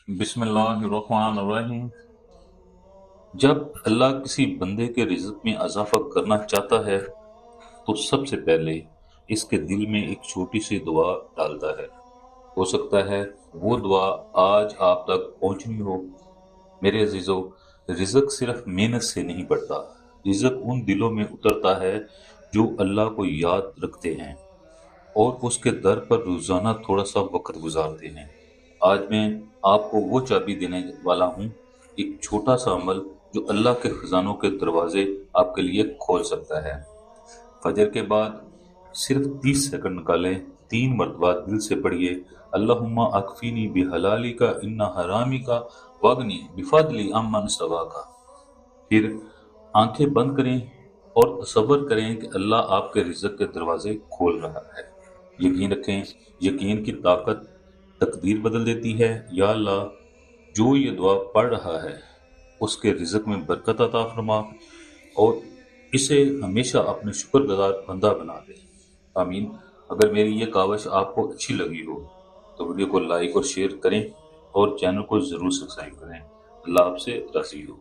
بسم اللہ الرحمن الرحیم۔ جب اللہ کسی بندے کے رزق میں اضافہ کرنا چاہتا ہے تو سب سے پہلے اس کے دل میں ایک چھوٹی سی دعا ڈالتا ہے۔ ہو سکتا ہے وہ دعا آج آپ تک پہنچنی ہو۔ میرے عزیزو، رزق صرف محنت سے نہیں بڑھتا، رزق ان دلوں میں اترتا ہے جو اللہ کو یاد رکھتے ہیں اور اس کے در پر روزانہ تھوڑا سا وقت گزارتے ہیں۔ آج میں آپ کو وہ چابی دینے والا ہوں، ایک چھوٹا سا عمل جو اللہ کے خزانوں کے دروازے آپ کے لیے کھول سکتا ہے۔ فجر کے بعد صرف 30 سیکنڈ نکالیں، 3 مرتبہ دل سے پڑھیے، اللہم اکفینی بحلالی کا ان حرامی کا واغنی بفضلی امن سوا کا۔ پھر آنکھیں بند کریں اور تصور کریں کہ اللہ آپ کے رزق کے دروازے کھول رہا ہے۔ یقین رکھیں، یقین کی طاقت تقدیر بدل دیتی ہے۔ یا اللہ، جو یہ دعا پڑھ رہا ہے اس کے رزق میں برکت عطا فرما اور اسے ہمیشہ اپنے شکر گزار بندہ بنا دے۔ آمین۔ اگر میری یہ کاوش آپ کو اچھی لگی ہو تو ویڈیو کو لائک اور شیئر کریں اور چینل کو ضرور سبسکرائب کریں۔ اللہ آپ سے راضی ہو۔